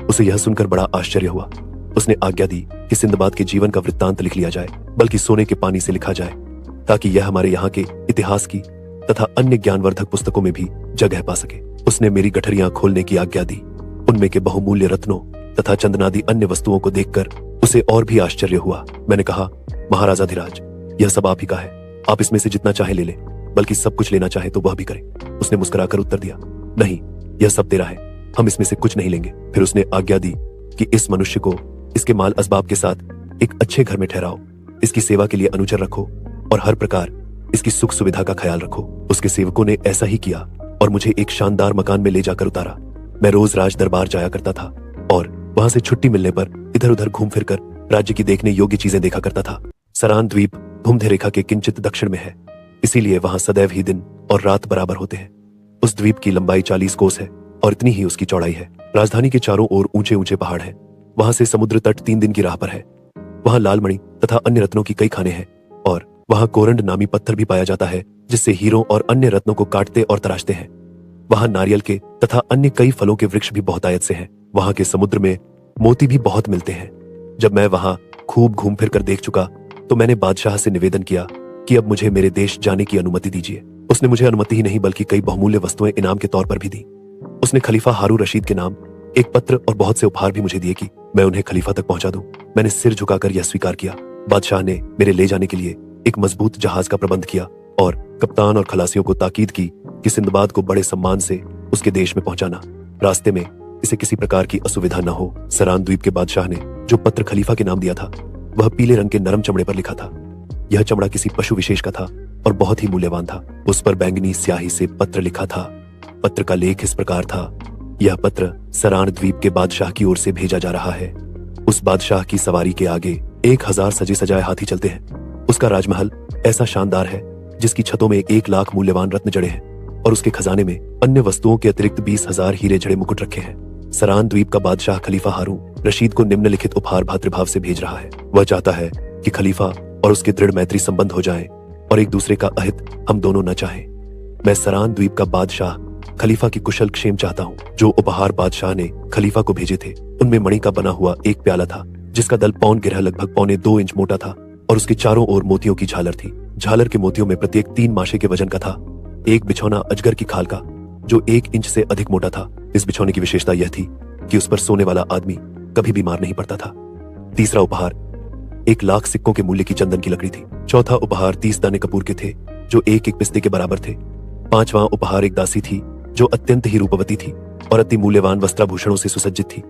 उसे यह सुनकर बड़ा आश्चर्य हुआ। उसने आज्ञा दी कि सिंदबाद के जीवन का वृत्तांत लिख लिया जाए, बल्कि सोने के पानी से लिखा जाए, ताकि यह हमारे यहाँ के इतिहास की तथा अन्य ज्ञानवर्धक पुस्तकों में भी जगह पा सके। उसने मेरी गठरियां खोलने की आज्ञा दी। उनमें के बहुमूल्य रत्नों तथा चंदनादि अन्य वस्तुओं को देखकर उसे और भी आश्चर्य हुआ। मैंने कहा, महाराजाधिराज, यह सब आप ही का है। आप इसमें से जितना चाहे ले ले, बल्कि सब कुछ लेना चाहे तो वह भी करे। उसने मुस्कुराकर उत्तर दिया, नहीं, यह सब तेरा है, हम इसमें से कुछ नहीं लेंगे। फिर उसने आज्ञा दी कि इस मनुष्य को इसके माल असबाब के साथ एक अच्छे घर में ठहराओ, इसकी सेवा के लिए अनुचर रखो और हर प्रकार इसकी सुख सुविधा का ख्याल रखो। उसके सेवकों ने ऐसा ही किया और मुझे एक शानदार मकान में ले जाकर उतारा। मैं रोज राज दरबार जाया करता था और वहां से छुट्टी मिलने पर इधर उधर घूम फिरकर राज्य की देखने योग्य चीजें देखा करता था। सरान द्वीप भूमध्य रेखा के किंचित दक्षिण में है, इसीलिए वहां सदैव ही दिन और रात बराबर होते हैं। उस द्वीप की लंबाई 40 कोस है और इतनी ही उसकी चौड़ाई है। राजधानी के चारों ओर ऊंचे ऊंचे पहाड़ हैं। वहां से समुद्र तट 3 दिन की राह पर है। वहां लालमणि तथा अन्य रत्नों की कई खाने हैं और वहां कोरंड नामी पत्थर भी पाया जाता है, जिससे हीरों और अन्य रत्नों को काटते और तराशते हैं। वहां नारियल के तथा अन्य कई फलों के वृक्ष भी बहुतायत से हैं। वहां के समुद्र में मोती भी बहुत मिलते हैं। जब मैं वहां खूब घूम फिर कर देख चुका तो मैंने बादशाह से निवेदन किया कि अब मुझे मेरे देश जाने की अनुमति दीजिए। उसने मुझे अनुमति ही नहीं बल्कि कई बहुमूल्य वस्तुएं इनाम के तौर पर भी दी। उसने खलीफा हारून रशीद के नाम एक पत्र और बहुत से उपहार भी मुझे दिए कि मैं उन्हें खलीफा तक पहुंचा दूं। मैंने सिर झुकाकर यह स्वीकार किया। बादशाह ने मेरे ले जाने के लिए एक मजबूत जहाज का प्रबंध किया और कप्तान और खलासियों को ताकीद की कि सिंदबाद को बड़े सम्मान से उसके देश में पहुंचाना, रास्ते में इसे किसी प्रकार की असुविधा न हो। सरान द्वीप के बादशाह ने जो पत्र खलीफा के नाम दिया था वह पीले रंग के नरम चमड़े पर लिखा था। यह चमड़ा किसी पशु विशेष का था और बहुत ही मूल्यवान था। उस पर बैंगनी स्याही से पत्र लिखा था। पत्र का लेख इस प्रकार था, यह पत्र सरान द्वीप के बादशाह की ओर से भेजा जा रहा है। उस बादशाह की सवारी के आगे 1000 सजे सजाए हाथी चलते हैं। उसका राजमहल ऐसा शानदार है जिसकी छतों में 1 लाख मूल्यवान रत्न जड़े हैं और उसके खजाने में अन्य वस्तुओं के अतिरिक्त 20,000 हीरे जड़े मुकुट रखे हैं। सरान द्वीप का बादशाह खलीफा हारून रशीद को निम्नलिखित उपहार भातृभाव से भेज रहा है। वह चाहता है कि खलीफा और उसके दृढ़ मैत्री संबंध हो जाएं और एक दूसरे का अहित हम दोनों न चाहें। मैं सरान द्वीप का बादशाह खलीफा की कुशल क्षेम चाहता हूँ। जो उपहार बादशाह ने खलीफा को भेजे थे उनमें मणि का बना हुआ एक प्याला था, जिसका दल पौन गिरह लगभग 1.25 इंच मोटा था और उसके चारों ओर मोतियों की झालर थी। झालर के मोतियों में प्रत्येक 3 माशे के वजन का था। एक बिछौना अजगर की खाल का जो 1 इंच से अधिक मोटा था। इस बिछौने की विशेषता यह थी कि उस पर सोने वाला आदमी कभी बीमार नहीं पड़ता था। तीसरा उपहार 1 लाख सिक्कों के मूल्य की चंदन की लकड़ी थी। चौथा उपहार 30 दाने कपूर के थे जो 1-1 पिस्ते के बराबर थे। 5वां उपहार एक दासी थी जो अत्यंत ही रूपवती थी और अति मूल्यवान वस्त्राभूषणों से सुसज्जित थी।